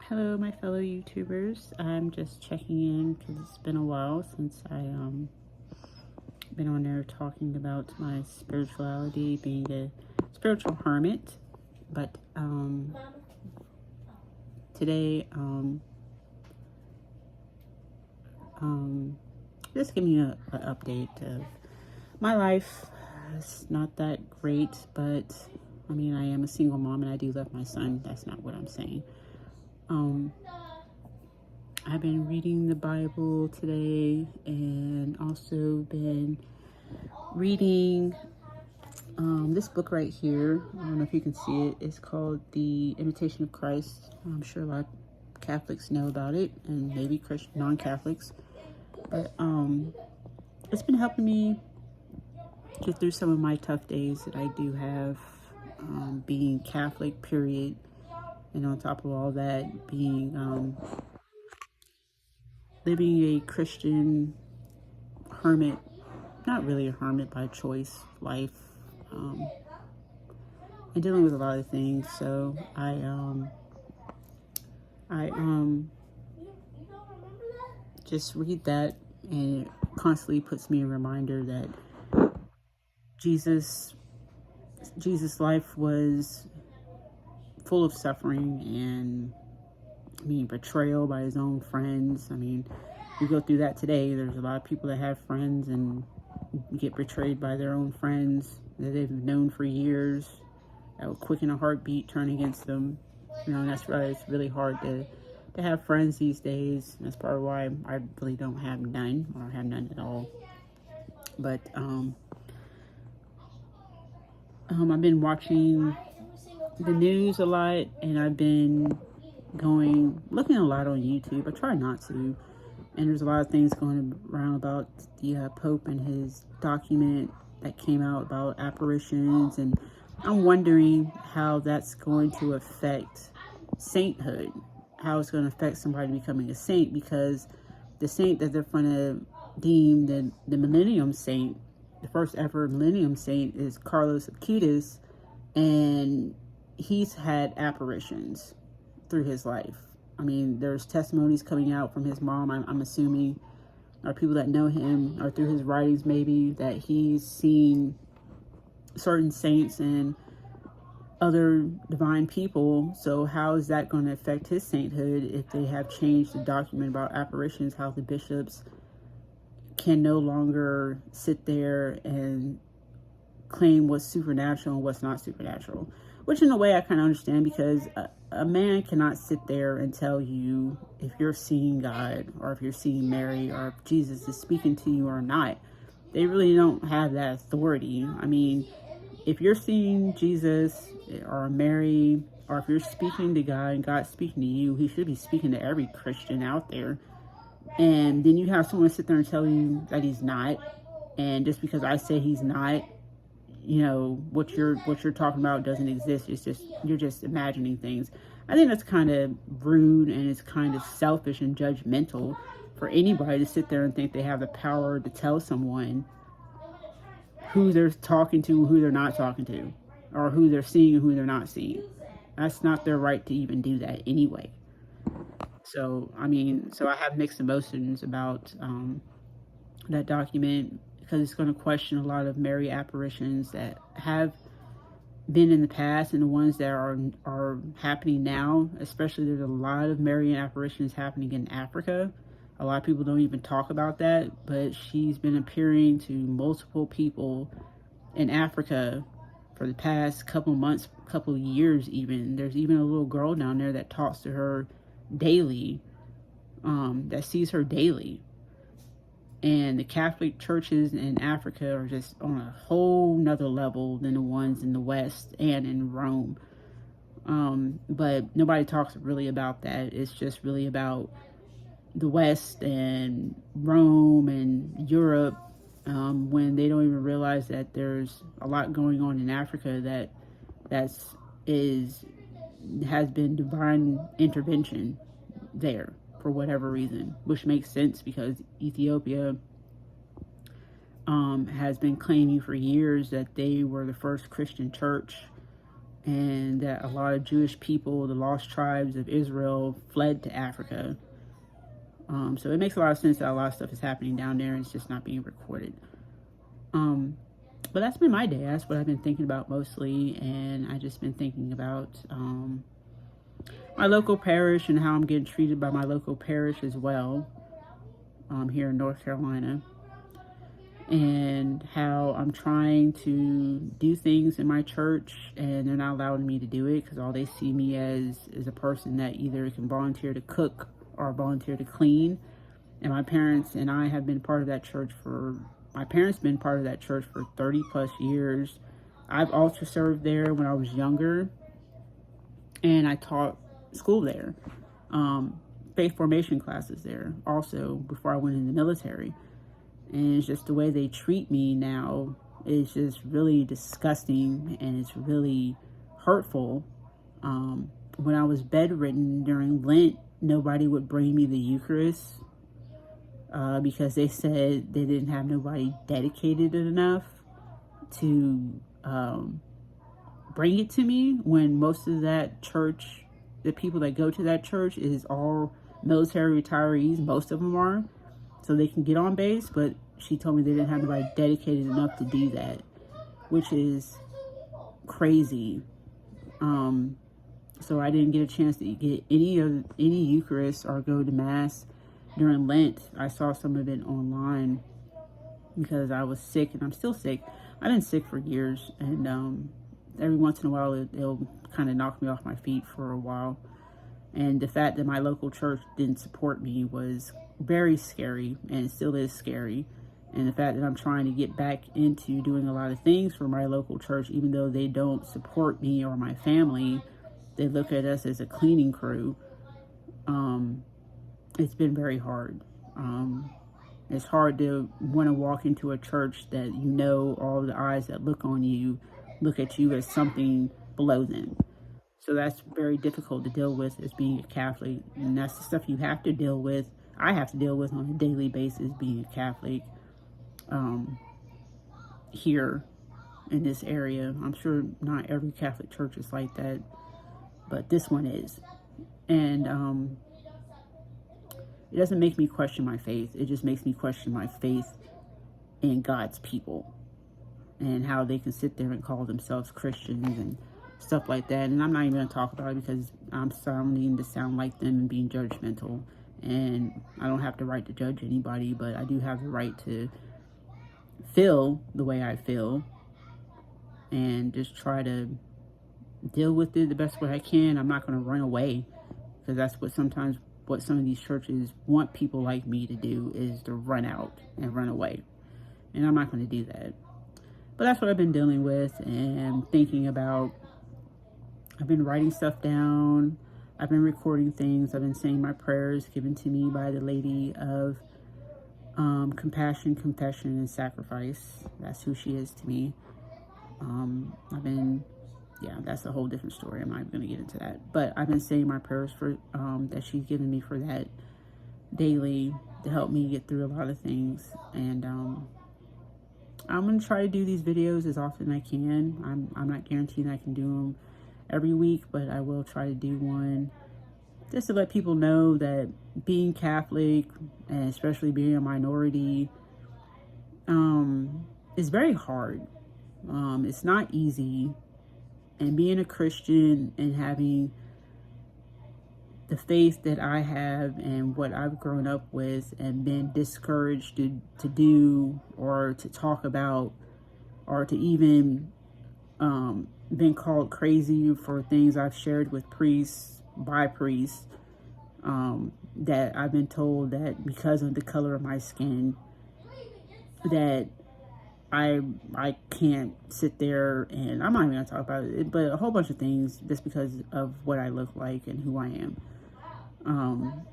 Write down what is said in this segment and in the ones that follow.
Hello, my fellow YouTubers. I'm just checking in because it's been a while since I been on there talking about my spirituality, being a spiritual hermit. But today, um, just giving you an update of my life. It's not that great, but I mean, I am a single mom and I do love my son. That's not what I'm saying. Um, I've been reading the Bible today and also been reading this book right here. I don't know if you can see it. It's called The Imitation of Christ. I'm sure a lot of Catholics know about it and maybe Christian non-Catholics. But it's been helping me get through some of my tough days that I do have, being Catholic, period. And on top of all that, being living a Christian hermit, not really a hermit by choice, life, um, and dealing with a lot of things. So I just read that, and it constantly puts me a reminder that Jesus life was full of suffering and, I mean, betrayal by his own friends. I mean, we go through that today. There's a lot of people that have friends and get betrayed by their own friends that they've known for years, that will quicken a heartbeat, turn against them. You know, and that's why it's really hard to have friends these days. That's part of why I really don't have none, or have none at all. But I've been watching the news a lot, and I've been looking a lot on YouTube. I try not to, and there's a lot of things going around about the Pope and his document that came out about apparitions, and I'm wondering how that's going to affect sainthood, how it's going to affect somebody becoming a saint, because the saint that they're going to deem the millennium saint, the first ever millennium saint, is Carlos Acutis, and he's had apparitions through his life. I mean, there's testimonies coming out from his mom, I'm assuming, or people that know him, or through his writings maybe, that he's seen certain saints and other divine people. So how is that going to affect his sainthood if they have changed the document about apparitions, how the bishops can no longer sit there and claim what's supernatural and what's not supernatural? Which in a way I kind of understand, because a man cannot sit there and tell you if you're seeing God, or if you're seeing Mary, or if Jesus is speaking to you or not. They really don't have that authority. I mean, if you're seeing Jesus or Mary, or if you're speaking to God and God's speaking to you, he should be speaking to every Christian out there. And then you have someone sit there and tell you that he's not, and just because I say he's not, you know, what you're talking about doesn't exist. It's just, you're just imagining things. I think that's kind of rude, and it's kind of selfish and judgmental for anybody to sit there and think they have the power to tell someone who they're talking to, who they're not talking to, or who they're seeing and who they're not seeing. That's not their right to even do that anyway. So, I mean, so I have mixed emotions about that document, because it's going to question a lot of Mary apparitions that have been in the past, and the ones that are happening now. Especially, there's a lot of Marian apparitions happening in Africa. A lot of people don't even talk about that, but she's been appearing to multiple people in Africa for the past couple months, couple years even. There's even a little girl down there that talks to her daily, that sees her daily. And the Catholic churches in Africa are just on a whole nother level than the ones in the West and in Rome. But nobody talks really about that. It's just really about the West and Rome and Europe, when they don't even realize that there's a lot going on in Africa has been divine intervention there for whatever reason, which makes sense because Ethiopia has been claiming for years that they were the first Christian church, and that a lot of Jewish people, the lost tribes of Israel, fled to Africa. So it makes a lot of sense that a lot of stuff is happening down there and it's just not being recorded. But that's been my day. That's what I've been thinking about mostly. And I just been thinking about my local parish and how I'm getting treated by my local parish as well, here in North Carolina. And how I'm trying to do things in my church and they're not allowing me to do it because all they see me as is a person that either can volunteer to cook or volunteer to clean. And my parents and I have been part of that church for, my parents been part of that church for 30 plus years. I've also served there when I was younger and I taught school there, faith formation classes there also before I went in the military. And it's just the way they treat me now is just really disgusting and it's really hurtful. When I was bedridden during Lent, nobody would bring me the Eucharist because they said they didn't have nobody dedicated enough to bring it to me, when most of that church, the people that go to that church is all military retirees, most of them are, so they can get on base. But she told me they didn't have anybody dedicated enough to do that, which is crazy. So I didn't get a chance to get any Eucharist or go to Mass during Lent. I saw some of it online because I was sick and I'm still sick. I've been sick for years, and every once in a while it'll kind of knock me off my feet for a while. And the fact that my local church didn't support me was very scary, and it still is scary. And the fact that I'm trying to get back into doing a lot of things for my local church, even though they don't support me or my family, they look at us as a cleaning crew. It's been very hard. It's hard to want to walk into a church that you know all the eyes that look on you look at you as something below them. So that's very difficult to deal with as being a Catholic. And that's the stuff you have to deal with. I have to deal with on a daily basis being a Catholic here in this area. I'm sure not every Catholic church is like that, but this one is. And it doesn't make me question my faith. It just makes me question my faith in God's people and how they can sit there and call themselves Christians and stuff like that. And I'm not even going to talk about it because I'm sounding to sound like them and being judgmental. And I don't have the right to judge anybody, but I do have the right to feel the way I feel and just try to deal with it the best way I can. I'm not going to run away, because that's what sometimes what some of these churches want people like me to do, is to run out and run away. And I'm not going to do that. But that's what I've been dealing with and thinking about. I've been writing stuff down. I've been recording things. I've been saying my prayers given to me by the Lady of Compassion, Confession, and Sacrifice. That's who she is to me. Yeah, that's a whole different story. I'm not even going to get into that. But I've been saying my prayers for that she's given me for that daily to help me get through a lot of things. And I'm going to try to do these videos as often as I can. I'm not guaranteeing I can do them every week, but I will try to do one just to let people know that being Catholic, and especially being a minority, is very hard. It's not easy. And being a Christian and having the faith that I have and what I've grown up with and been discouraged to do or to talk about, or to even been called crazy for things I've shared with priests, by priests, that I've been told that because of the color of my skin that I can't sit there, and I'm not even going to talk about it, but a whole bunch of things just because of what I look like and who I am.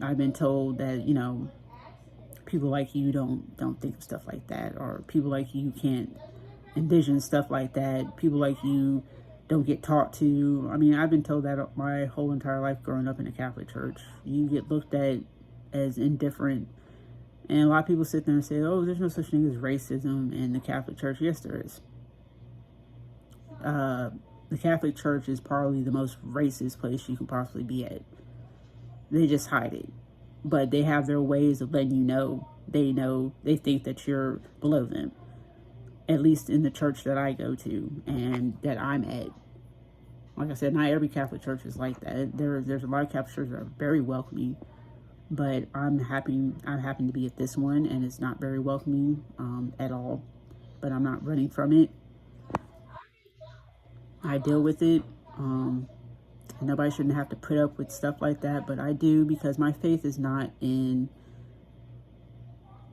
I've been told that, you know, people like you don't think of stuff like that, or people like you can't envision stuff like that. People like you don't get taught to. I mean, I've been told that my whole entire life growing up in the Catholic Church. You get looked at as indifferent. And a lot of people sit there and say, oh, there's no such thing as racism in the Catholic Church. Yes, there is. The The Catholic Church is probably the most racist place you can possibly be at. They just hide it. But they have their ways of letting you know, they think that you're below them. At least in the church that I go to and that I'm at. Like I said, not every Catholic church is like that. There's a lot of Catholic churches that are very welcoming, but I'm happy to be at this one, and it's not very welcoming at all. But I'm not running from it. I deal with it. Nobody shouldn't have to put up with stuff like that, but I do, because my faith is not in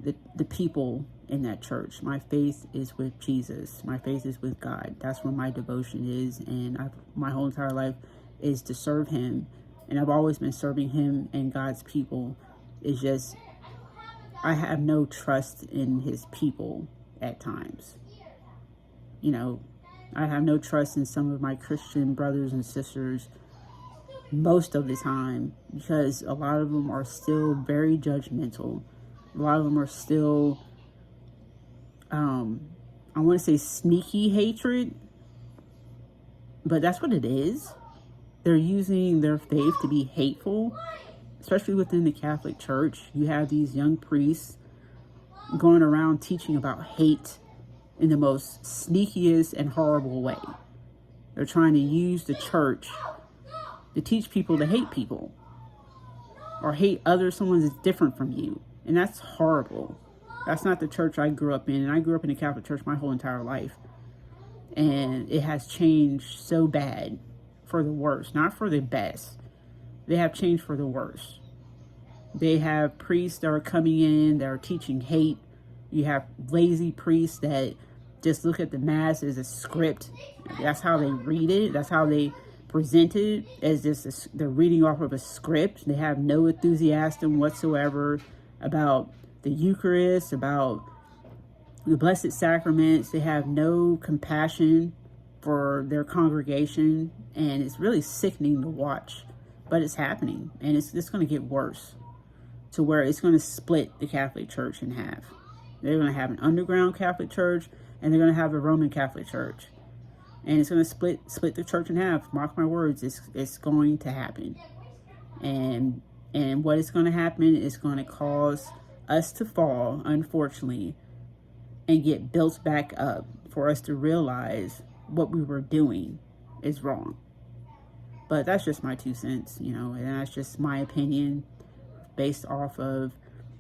the people in that church. My faith is with Jesus. My faith is with God. That's where my devotion is, and my whole entire life is to serve him, and I've always been serving him and God's people. It's just I have no trust in his people at times. You know, I have no trust in some of my Christian brothers and sisters most of the time, because a lot of them are still very judgmental. A lot of them are still, I want to say sneaky hatred, but that's what it is. They're using their faith to be hateful, especially within the Catholic Church. You have these young priests going around teaching about hate in the most sneakiest and horrible way. They're trying to use the church to teach people to hate people or hate someone that's different from you. And that's horrible. That's not the church I grew up in. And I grew up in the Catholic Church my whole entire life. And it has changed so bad for the worse, not for the best. They have changed for the worse. They have priests that are coming in that are teaching hate. You have lazy priests that just look at the Mass as a script. That's how they read it. That's how they present it, as just they're reading off of a script. They have no enthusiasm whatsoever about the Eucharist, about the Blessed Sacraments. They have no compassion for their congregation, and it's really sickening to watch. But it's happening, and it's going to get worse, to where it's going to split the Catholic Church in half. They're going to have an underground Catholic Church, and they're going to have a Roman Catholic Church. And it's going to split the church in half. Mark my words, it's going to happen. And what is going to happen is going to cause us to fall, unfortunately, and get built back up, for us to realize what we were doing is wrong. But that's just my 2 cents, you know, and that's just my opinion based off of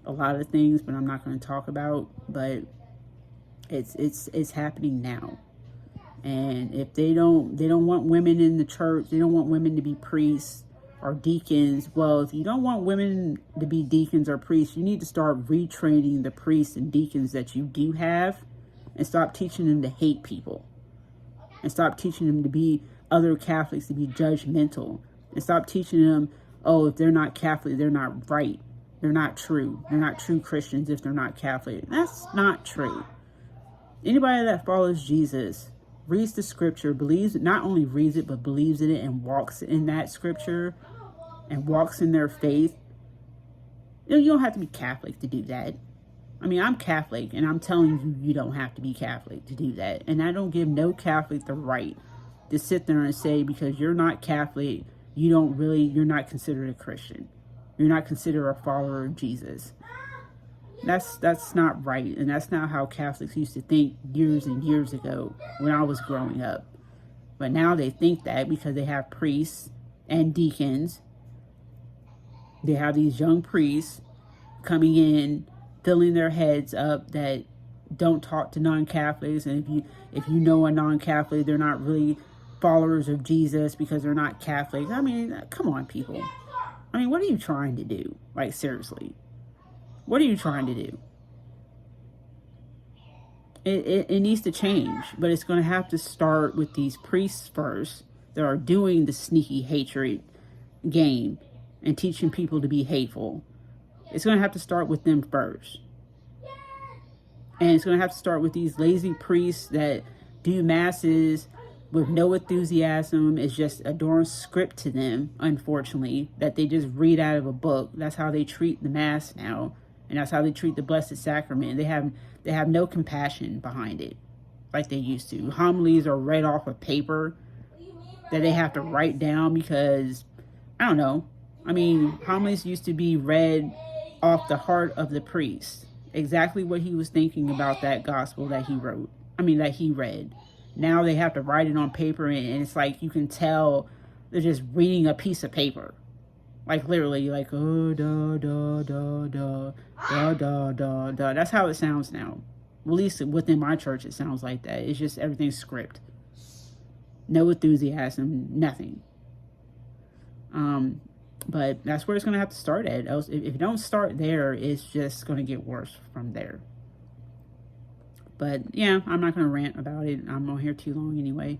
a lot of things, but I'm not going to talk about. But it's happening now. And if they don't want women in the church, they don't want women to be priests or deacons. Well, if you don't want women to be deacons or priests, you need to start retraining the priests and deacons that you do have, and stop teaching them to hate people, and stop teaching them to be other Catholics, to be judgmental, and stop teaching them, oh, if they're not Catholic, they're not right. They're not true. They're not true Christians if they're not Catholic. That's not true. Anybody that follows Jesus, reads the scripture, believes it, not only reads it, but believes in it and walks in that scripture and walks in their faith. You don't have to be Catholic to do that. I mean, I'm Catholic, and I'm telling you, you don't have to be Catholic to do that. And I don't give no Catholic the right to sit there and say, because you're not Catholic, you're not considered a Christian. You're not considered a follower of Jesus. That's not right, and that's not how Catholics used to think years and years ago when I was growing up. But now they think that because they have priests and deacons. They have these young priests coming in, filling their heads up, that don't talk to non-Catholics. And if you know a non-Catholic, they're not really followers of Jesus because they're not Catholics. I mean, come on, people. I mean, what are you trying to do? Like, seriously. What are you trying to do? It needs to change, but it's going to have to start with these priests first that are doing the sneaky hatred game and teaching people to be hateful. It's going to have to start with them first. And it's going to have to start with these lazy priests that do masses with no enthusiasm. It's just a darn script to them, unfortunately, that they just read out of a book. That's how they treat the Mass now. And that's how they treat the Blessed Sacrament. They have no compassion behind it like they used to. Homilies are read off of paper. that they have to write down because, I don't know. I mean, homilies used to be read off the heart of the priest. Exactly what he was thinking about that gospel that he wrote. I mean, that he read. Now they have to write it on paper, and it's like you can tell they're just reading a piece of paper. Like literally, like, oh, da, da, da, da, da, da, da, da. That's how it sounds now. At least within my church, it sounds like that. It's just everything's script. No enthusiasm, nothing. But that's where it's going to have to start at. Else, if you don't start there, it's just going to get worse from there. But yeah, I'm not going to rant about it. I'm not here too long anyway.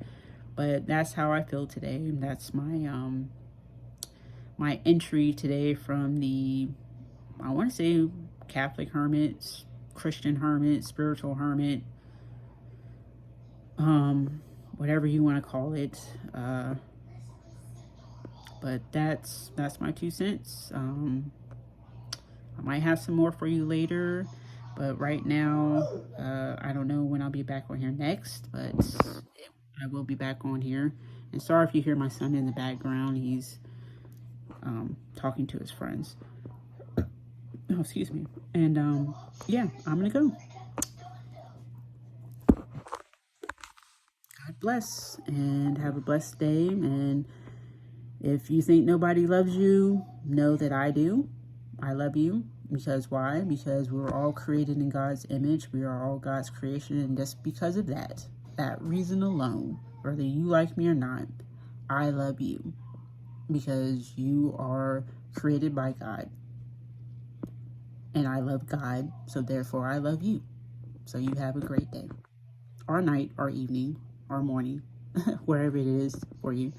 But that's how I feel today. That's my my entry today from the, I want to say, Catholic hermit, Christian hermit, spiritual hermit, whatever you want to call it. But that's my 2 cents. I might have some more for you later, but right now, I don't know when I'll be back on here next, but I will be back on here. And sorry if you hear my son in the background. He's talking to his friends. Oh, excuse me. And yeah, I'm gonna go. God bless and have a blessed day. And if you think nobody loves you, know that I do. I love you. Because why? Because we're all created in God's image. We are all God's creation. And just because of that reason alone, whether you like me or not, I love you. Because you are created by God. And I love God. So therefore, I love you. So you have a great day. Or night, or evening, or morning. Wherever it is for you.